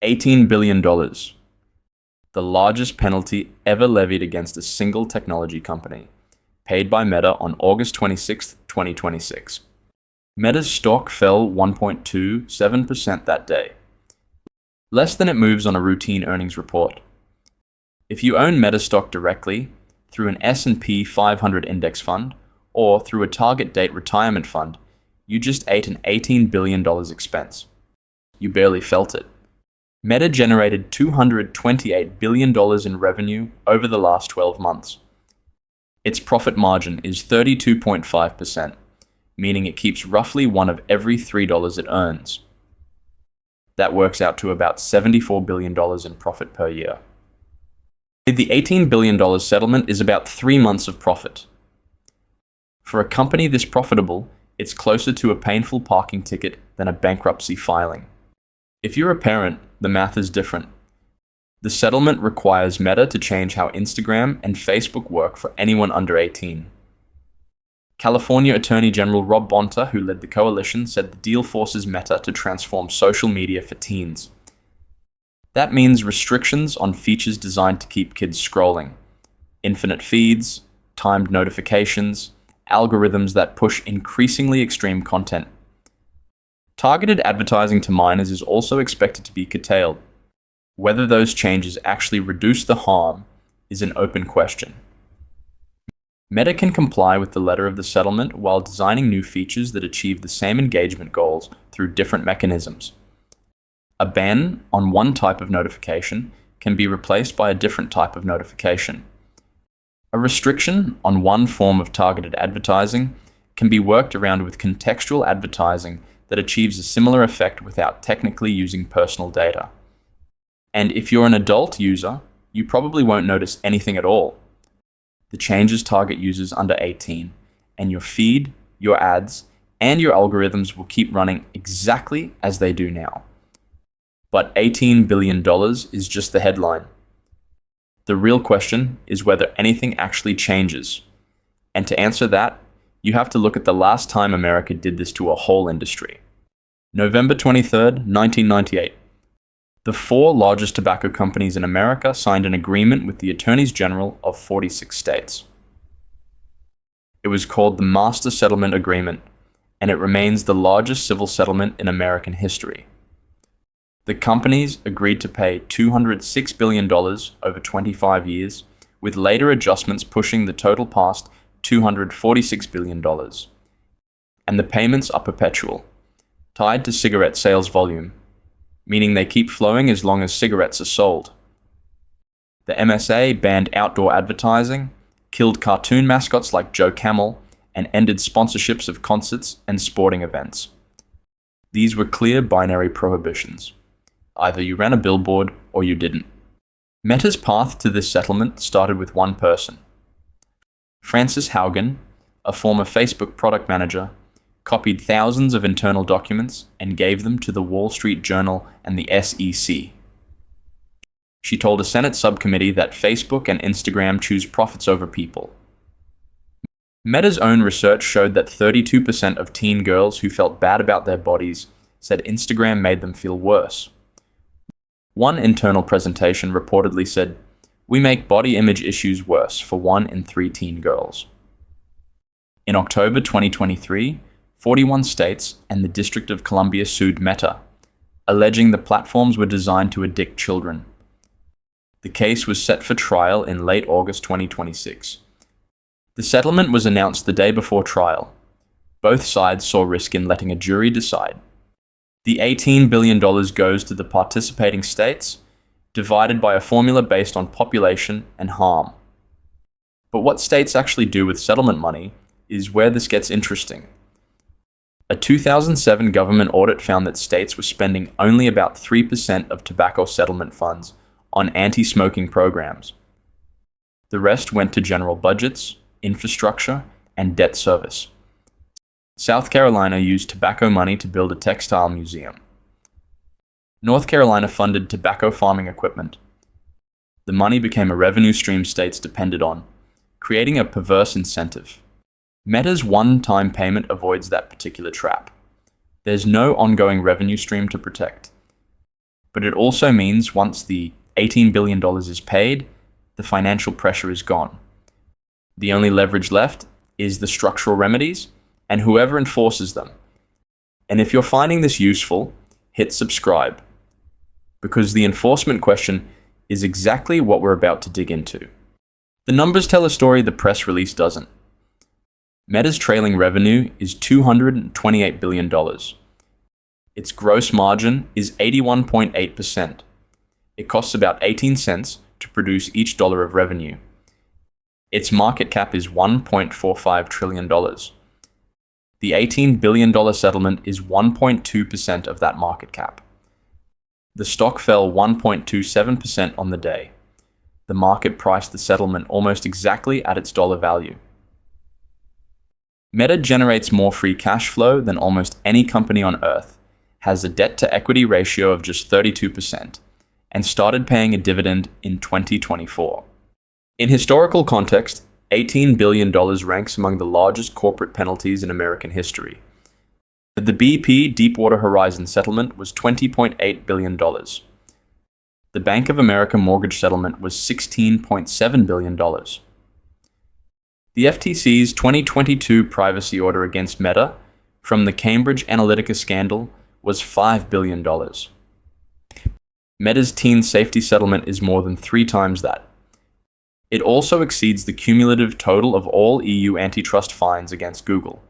$18 billion, the largest penalty ever levied against a single technology company, paid by Meta on August 26, 2026. Meta's stock fell 1.27% that day, less than it moves on a routine earnings report. If you own Meta stock directly, through an S&P 500 index fund, or through a target date retirement fund, you just ate an $18 billion expense. You barely felt it. Meta generated $228 billion in revenue over the last 12 months. Its profit margin is 32.5%, meaning it keeps roughly one of every $3 it earns. That works out to about $74 billion in profit per year. The $18 billion settlement is about 3 months of profit. For a company this profitable, it's closer to a painful parking ticket than a bankruptcy filing. If you're a parent, the math is different. The settlement requires Meta to change how Instagram and Facebook work for anyone under 18. California Attorney General Rob Bonta, who led the coalition, said the deal forces Meta to transform social media for teens. That means restrictions on features designed to keep kids scrolling, infinite feeds, timed notifications, algorithms that push increasingly extreme content. Targeted advertising to minors is also expected to be curtailed. Whether those changes actually reduce the harm is an open question. Meta can comply with the letter of the settlement while designing new features that achieve the same engagement goals through different mechanisms. A ban on one type of notification can be replaced by a different type of notification. A restriction on one form of targeted advertising can be worked around with contextual advertising that achieves a similar effect without technically using personal data. And if you're an adult user, you probably won't notice anything at all. The changes target users under 18, and your feed, your ads, and your algorithms will keep running exactly as they do now. But $18 billion is just the headline. The real question is whether anything actually changes. And to answer that, you have to look at the last time America did this to a whole industry. November 23, 1998. The 4 largest tobacco companies in America signed an agreement with the attorneys general of 46 states. It was called the Master Settlement Agreement, and it remains the largest civil settlement in American history. The companies agreed to pay $206 billion over 25 years, with later adjustments pushing the total past $246 billion. And the payments are perpetual, tied to cigarette sales volume, meaning they keep flowing as long as cigarettes are sold. The MSA banned outdoor advertising, killed cartoon mascots like Joe Camel, and ended sponsorships of concerts and sporting events. These were clear binary prohibitions. Either you ran a billboard or you didn't. Meta's path to this settlement started with one person. Frances Haugen, a former Facebook product manager, copied thousands of internal documents and gave them to the Wall Street Journal and the SEC. She told a Senate subcommittee that Facebook and Instagram choose profits over people. Meta's own research showed that 32% of teen girls who felt bad about their bodies said Instagram made them feel worse. One internal presentation reportedly said, "We make body image issues worse for 1 in 3 teen girls." In October 2023, 41 states and the District of Columbia sued Meta, alleging the platforms were designed to addict children. The case was set for trial in late August 2026. The settlement was announced the day before trial. Both sides saw risk in letting a jury decide. The $18 billion goes to the participating states, divided by a formula based on population and harm. But what states actually do with settlement money is where this gets interesting. A 2007 government audit found that states were spending only about 3% of tobacco settlement funds on anti-smoking programs. The rest went to general budgets, infrastructure, and debt service. South Carolina used tobacco money to build a textile museum. North Carolina funded tobacco farming equipment. The money became a revenue stream states depended on, creating a perverse incentive. Meta's one-time payment avoids that particular trap. There's no ongoing revenue stream to protect. But it also means once the $18 billion is paid, the financial pressure is gone. The only leverage left is the structural remedies and whoever enforces them. And if you're finding this useful, hit subscribe, because the enforcement question is exactly what we're about to dig into. The numbers tell a story the press release doesn't. Meta's trailing revenue is $228 billion. Its gross margin is 81.8%. It costs about 18 cents to produce each dollar of revenue. Its market cap is $1.45 trillion. The $18 billion settlement is 1.2% of that market cap. The stock fell 1.27% on the day. The market priced the settlement almost exactly at its dollar value. Meta generates more free cash flow than almost any company on Earth, has a debt-to-equity ratio of just 32%, and started paying a dividend in 2024. In historical context, $18 billion ranks among the largest corporate penalties in American history. The BP Deepwater Horizon settlement was $20.8 billion. The Bank of America mortgage settlement was $16.7 billion. The FTC's 2022 privacy order against Meta from the Cambridge Analytica scandal was $5 billion. Meta's teen safety settlement is more than 3 times that. It also exceeds the cumulative total of all EU antitrust fines against Google,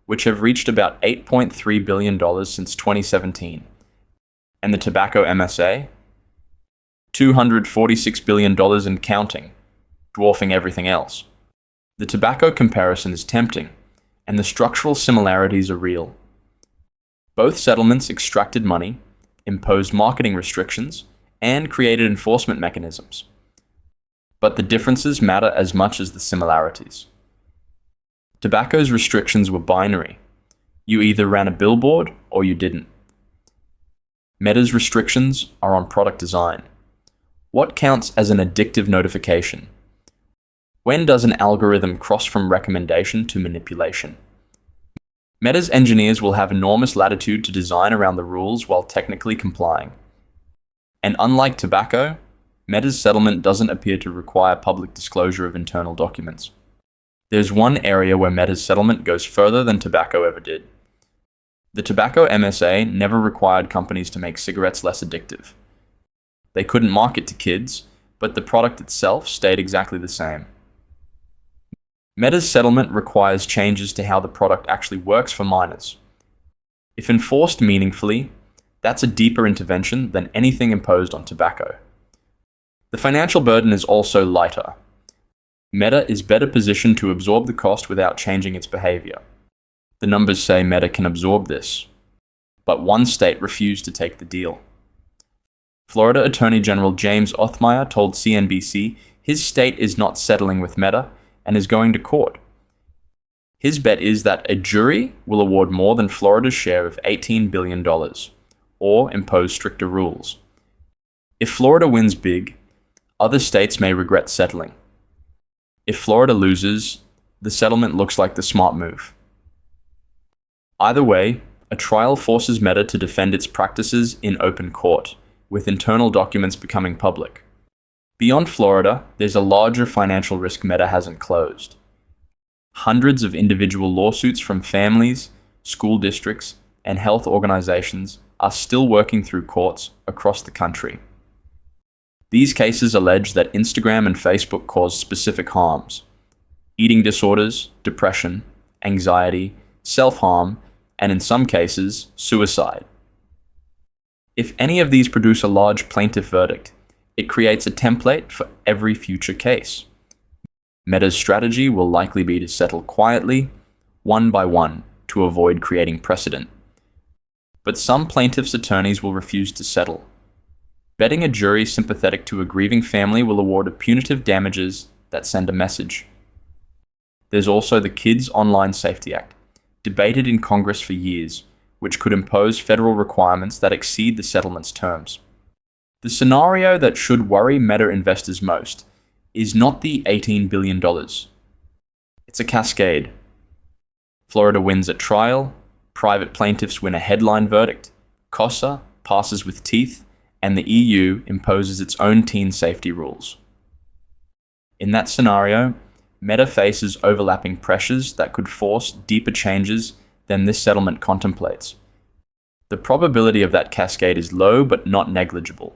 which have reached about $8.3 billion since 2017, and the tobacco MSA, $246 billion and counting, dwarfing everything else. The tobacco comparison is tempting, and the structural similarities are real. Both settlements extracted money, imposed marketing restrictions, and created enforcement mechanisms. But the differences matter as much as the similarities. Tobacco's restrictions were binary. You either ran a billboard or you didn't. Meta's restrictions are on product design. What counts as an addictive notification? When does an algorithm cross from recommendation to manipulation? Meta's engineers will have enormous latitude to design around the rules while technically complying. And unlike tobacco, Meta's settlement doesn't appear to require public disclosure of internal documents. There's one area where Meta's settlement goes further than tobacco ever did. The tobacco MSA never required companies to make cigarettes less addictive. They couldn't market to kids, but the product itself stayed exactly the same. Meta's settlement requires changes to how the product actually works for minors. If enforced meaningfully, that's a deeper intervention than anything imposed on tobacco. The financial burden is also lighter. Meta is better positioned to absorb the cost without changing its behavior. The numbers say Meta can absorb this, but one state refused to take the deal. Florida Attorney General James Othmeyer told CNBC his state is not settling with Meta and is going to court. His bet is that a jury will award more than Florida's share of $18 billion, or impose stricter rules. If Florida wins big, other states may regret settling. If Florida loses, the settlement looks like the smart move. Either way, a trial forces Meta to defend its practices in open court, with internal documents becoming public. Beyond Florida, there's a larger financial risk Meta hasn't closed. Hundreds of individual lawsuits from families, school districts, and health organizations are still working through courts across the country. These cases allege that Instagram and Facebook cause specific harms: eating disorders, depression, anxiety, self-harm, and in some cases, suicide. If any of these produce a large plaintiff verdict, it creates a template for every future case. Meta's strategy will likely be to settle quietly, one by one, to avoid creating precedent. But some plaintiffs' attorneys will refuse to settle. Betting a jury sympathetic to a grieving family will award punitive damages that send a message. There's also the Kids Online Safety Act, debated in Congress for years, which could impose federal requirements that exceed the settlement's terms. The scenario that should worry Meta investors most is not the $18 billion. It's a cascade. Florida wins at trial, private plaintiffs win a headline verdict, COSA passes with teeth, and the EU imposes its own teen safety rules. In that scenario, Meta faces overlapping pressures that could force deeper changes than this settlement contemplates. The probability of that cascade is low but not negligible,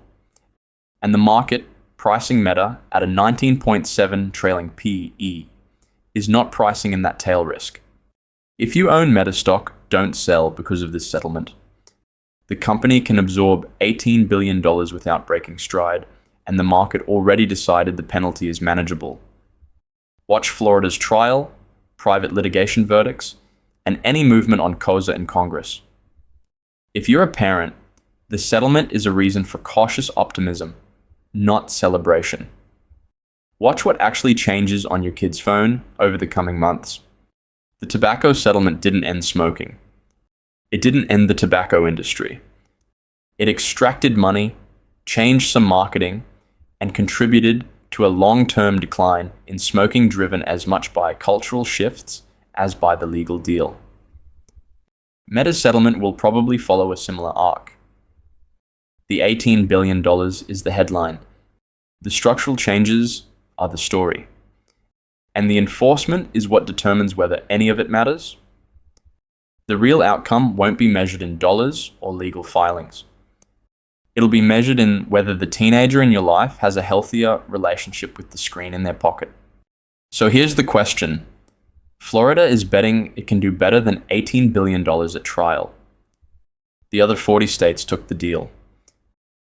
and the market, pricing Meta at a 19.7 trailing PE, is not pricing in that tail risk. If you own Meta stock, don't sell because of this settlement. The company can absorb $18 billion without breaking stride, and the market already decided the penalty is manageable. Watch Florida's trial, private litigation verdicts, and any movement on COSA in Congress. If you're a parent, the settlement is a reason for cautious optimism, not celebration. Watch what actually changes on your kid's phone over the coming months. The tobacco settlement didn't end smoking. It didn't end the tobacco industry. It extracted money, changed some marketing, and contributed to a long-term decline in smoking driven as much by cultural shifts as by the legal deal. Meta's settlement will probably follow a similar arc. The $18 billion is the headline. The structural changes are the story. And the enforcement is what determines whether any of it matters. The real outcome won't be measured in dollars or legal filings. It'll be measured in whether the teenager in your life has a healthier relationship with the screen in their pocket. So here's the question. Florida is betting it can do better than $18 billion at trial. The other 40 states took the deal.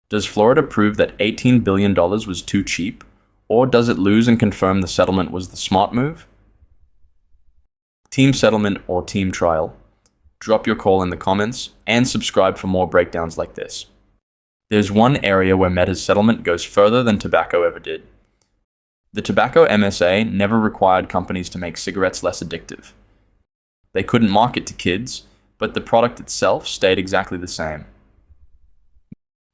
Does Florida prove that $18 billion was too cheap, or does it lose and confirm the settlement was the smart move? Team settlement or team trial? Drop your call in the comments and subscribe for more breakdowns like this. There's one area where Meta's settlement goes further than tobacco ever did. The tobacco MSA never required companies to make cigarettes less addictive. They couldn't market to kids, but the product itself stayed exactly the same.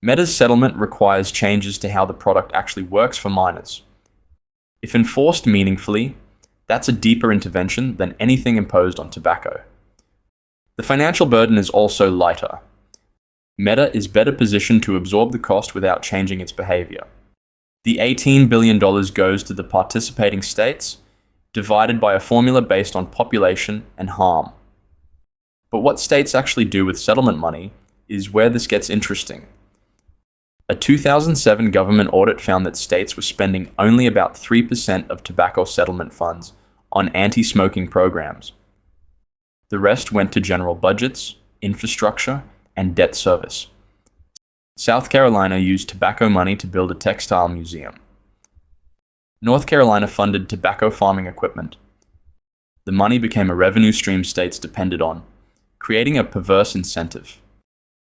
Meta's settlement requires changes to how the product actually works for minors. If enforced meaningfully, that's a deeper intervention than anything imposed on tobacco. The financial burden is also lighter. Meta is better positioned to absorb the cost without changing its behavior. The $18 billion goes to the participating states, divided by a formula based on population and harm. But what states actually do with settlement money is where this gets interesting. A 2007 government audit found that states were spending only about 3% of tobacco settlement funds on anti-smoking programs. The rest went to general budgets, infrastructure, and debt service. South Carolina used tobacco money to build a textile museum. North Carolina funded tobacco farming equipment. The money became a revenue stream states depended on, creating a perverse incentive.